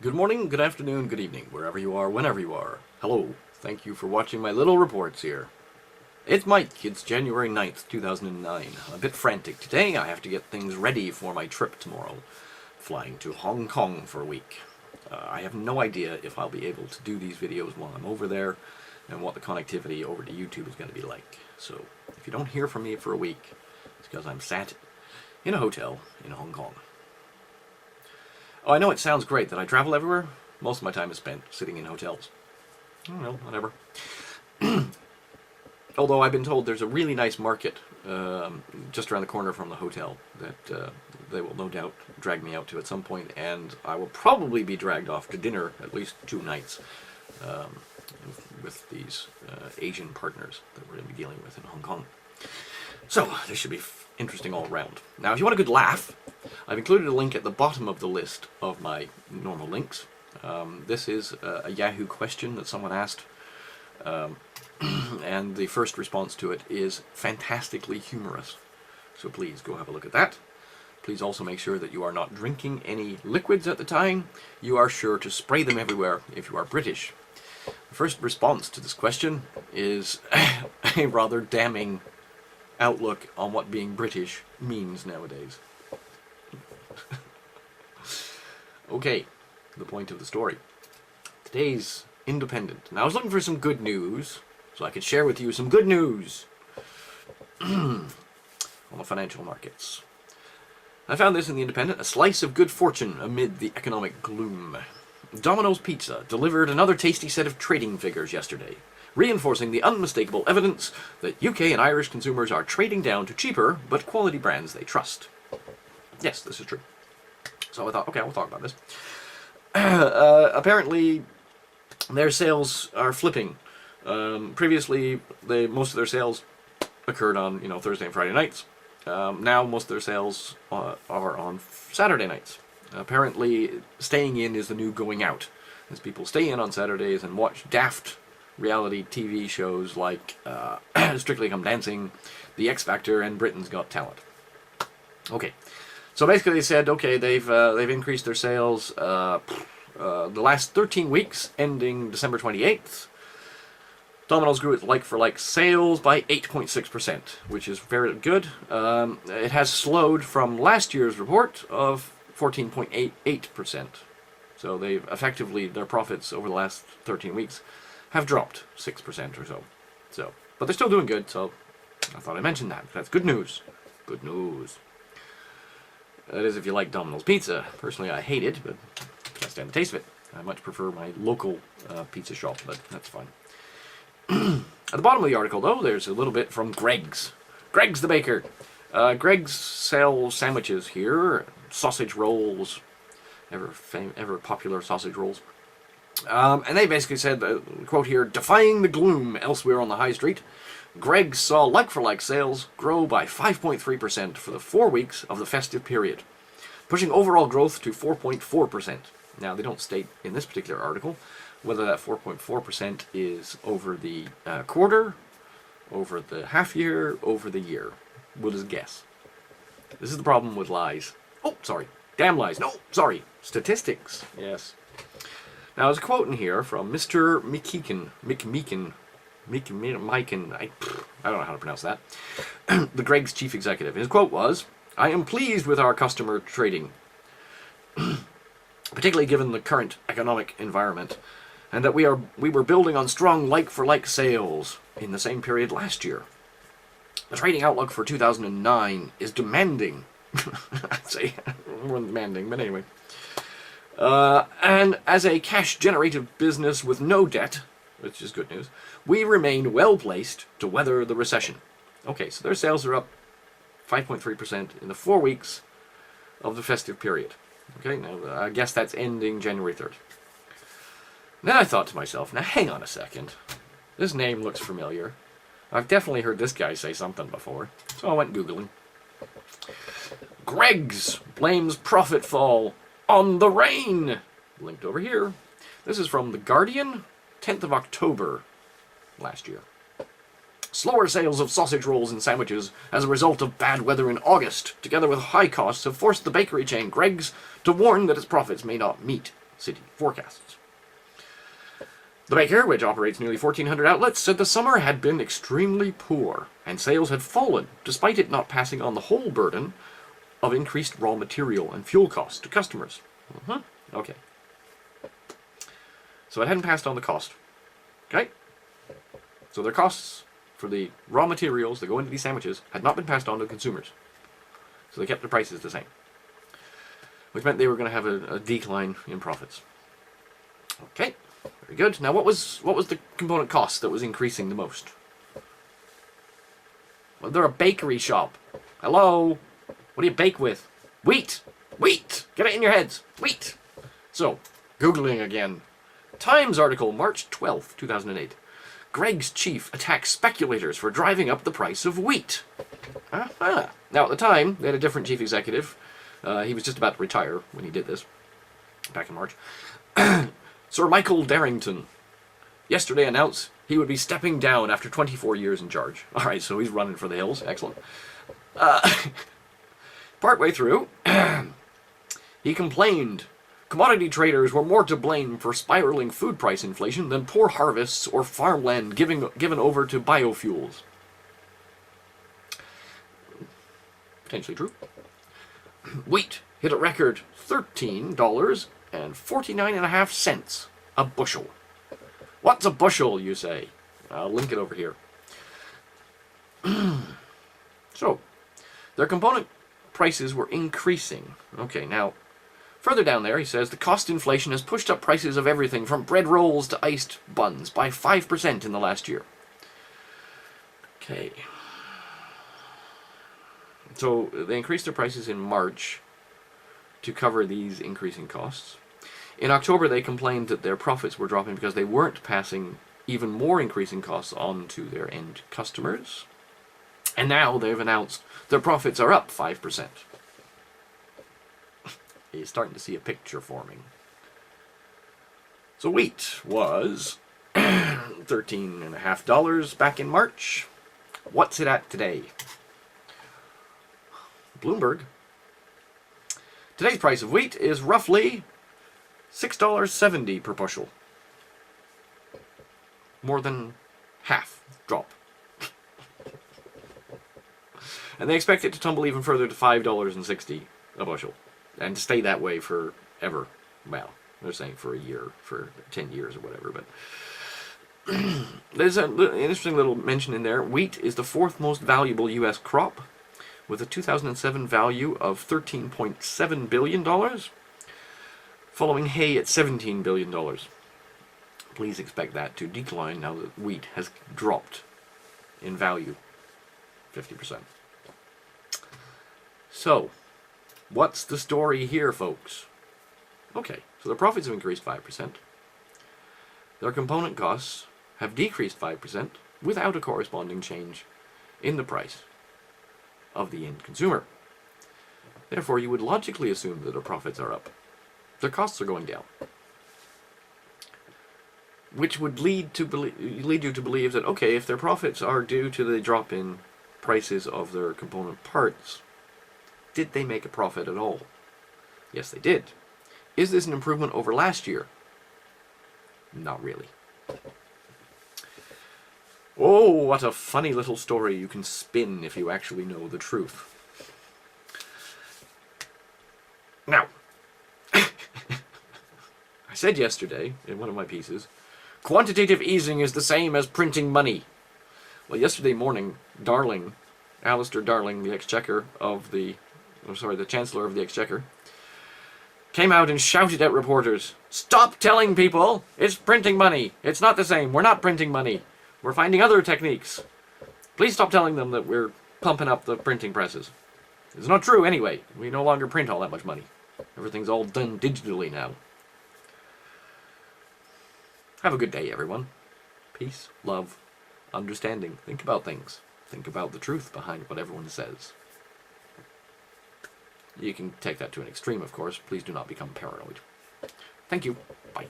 Good morning, good afternoon, good evening, wherever you are, whenever you are. Hello, thank you for watching my little reports here. It's Mike, it's January 9th, 2009. I'm a bit frantic today. I have to get things ready for my trip tomorrow. Flying to Hong Kong for a week. I have no idea if I'll be able to do these videos while I'm over there and what the connectivity over to YouTube is going to be like. So, if you don't hear from me for a week, it's because I'm sat in a hotel in Hong Kong. Oh, I know it sounds great that I travel everywhere. Most of my time is spent sitting in hotels. I don't know, whatever. Although I've been told there's a really nice market just around the corner from the hotel that they will no doubt drag me out to at some point, and I will probably be dragged off to dinner at least 2 nights with these Asian partners that we're going to be dealing with in Hong Kong. So, this should be interesting all around. Now, if you want a good laugh, I've included a link at the bottom of the list of my normal links. This is a Yahoo question that someone asked, and the first response to it is fantastically humorous. So please go have a look at that. Please also make sure that you are not drinking any liquids at the time. You are sure to spray them everywhere if you are British. The first response to this question is a rather damning outlook on what being British means nowadays. Okay, the point of the story. Today's Independent. Now I was looking for some good news, so I could share with you some good news on the financial markets. I found this in the Independent, a slice of good fortune amid the economic gloom. Domino's Pizza delivered another tasty set of trading figures yesterday, reinforcing the unmistakable evidence that UK and Irish consumers are trading down to cheaper but quality brands they trust. Yes, this is true. So I thought, okay, we'll talk about this. Apparently, their sales are flipping. Previously, most of their sales occurred on Thursday and Friday nights. Now most of their sales are on Saturday nights. Apparently, staying in is the new going out, as people stay in on Saturdays and watch daft reality TV shows like Strictly Come Dancing, The X Factor, and Britain's Got Talent. Okay, so basically they said, okay, they've increased their sales the last 13 weeks, ending December 28th. Domino's grew its like-for-like sales by 8.6%, which is very good. It has slowed from last year's report of 14.88%. So they've effectively, their profits over the last 13 weeks have dropped 6% or so. But they're still doing good, so I thought I'd mention that. That's good news. Good news. That is if you like Domino's Pizza. Personally, I hate it, but I can't stand the taste of it. I much prefer my local pizza shop, but that's fine. At the bottom of the article, though, there's a little bit from Greg's. Greg's the baker. Greg's sells sandwiches here, sausage rolls, ever popular sausage rolls. And they basically said, quote here, defying the gloom elsewhere on the high street, Greg's saw like-for-like sales grow by 5.3% for the 4 weeks of the festive period, pushing overall growth to 4.4%. Now, they don't state in this particular article whether that 4.4% is over the quarter, over the half year, over the year. We'll just guess. This is the problem with lies. Oh, sorry. Damn lies. No, sorry. Statistics. Yes. Now, there's a quote in here from Mr. McMeekin. I don't know how to pronounce that. The Greg's chief executive. His quote was, "I am pleased with our customer trading, particularly given the current economic environment, and that we were building on strong like-for-like sales in the same period last year. The trading outlook for 2009 is demanding." I'd say more than demanding, but anyway. "And as a cash-generative business with no debt," which is good news, "we remain well-placed to weather the recession." Okay, so their sales are up 5.3% in the 4 weeks of the festive period. Okay, now I guess that's ending January 3rd. Then I thought to myself, now hang on a second. This name looks familiar. I've definitely heard this guy say something before. So I went Googling. Greg's blames profit fall on the rain. Linked over here. This is from The Guardian, 10th of October last year. Slower sales of sausage rolls and sandwiches as a result of bad weather in August, together with high costs, have forced the bakery chain Greg's to warn that its profits may not meet city forecasts. The baker, which operates nearly 1,400 outlets, said the summer had been extremely poor, and sales had fallen, despite it not passing on the whole burden of increased raw material and fuel costs to customers. Okay. So it hadn't passed on the cost. Okay? So their costs for the raw materials that go into these sandwiches had not been passed on to consumers. So they kept the prices the same. Which meant they were going to have a decline in profits. Okay. Very good. Now what was the component cost that was increasing the most? Well, they're a bakery shop. Hello? What do you bake with? Wheat! Wheat! Get it in your heads! Wheat! So, Googling again. Times article, March 12th, 2008. Greg's chief attacks speculators for driving up the price of wheat. Now, at the time, they had a different chief executive. He was just about to retire when he did this, back in March. Sir Michael Darrington yesterday announced he would be stepping down after 24 years in charge. All right, so he's running for the hills. Excellent. Partway through, he complained commodity traders were more to blame for spiraling food price inflation than poor harvests or farmland given over to biofuels. Potentially true. Wheat hit a record $13.49.5 a bushel. What's a bushel, you say? I'll link it over here. So, their component prices were increasing. Okay, now, further down there, he says, the cost inflation has pushed up prices of everything from bread rolls to iced buns by 5% in the last year. Okay. So, they increased their prices in March to cover these increasing costs. In October, they complained that their profits were dropping because they weren't passing even more increasing costs on to their end customers. And now they've announced their profits are up 5%. You're starting to see a picture forming. So wheat was $13.50 back in March. What's it at today? Bloomberg. Today's price of wheat is roughly $6.70 per bushel. More than half drop. And they expect it to tumble even further to $5.60 a bushel. And to stay that way forever. Well, they're saying for a year, for 10 years or whatever. But there's an interesting little mention in there. Wheat is the fourth most valuable U.S. crop, with a 2007 value of $13.7 billion, following hay at $17 billion. Please expect that to decline now that wheat has dropped in value 50%. So, what's the story here, folks? Okay, so their profits have increased 5%. Their component costs have decreased 5% without a corresponding change in the price of the end consumer. Therefore, you would logically assume that their profits are up. Their costs are going down. Which would lead you to believe that, okay, if their profits are due to the drop in prices of their component parts, did they make a profit at all? Yes, they did. Is this an improvement over last year? Not really. Oh, what a funny little story you can spin if you actually know the truth. Now, I said yesterday in one of my pieces, quantitative easing is the same as printing money. Well, yesterday morning, Alistair Darling, the Chancellor of the Exchequer, came out and shouted at reporters, "Stop telling people it's printing money. It's not the same. We're not printing money. We're finding other techniques. Please stop telling them that we're pumping up the printing presses. It's not true anyway. We no longer print all that much money. Everything's all done digitally now." Have a good day, everyone. Peace, love, understanding. Think about things. Think about the truth behind what everyone says. You can take that to an extreme, of course. Please do not become paranoid. Thank you. Bye.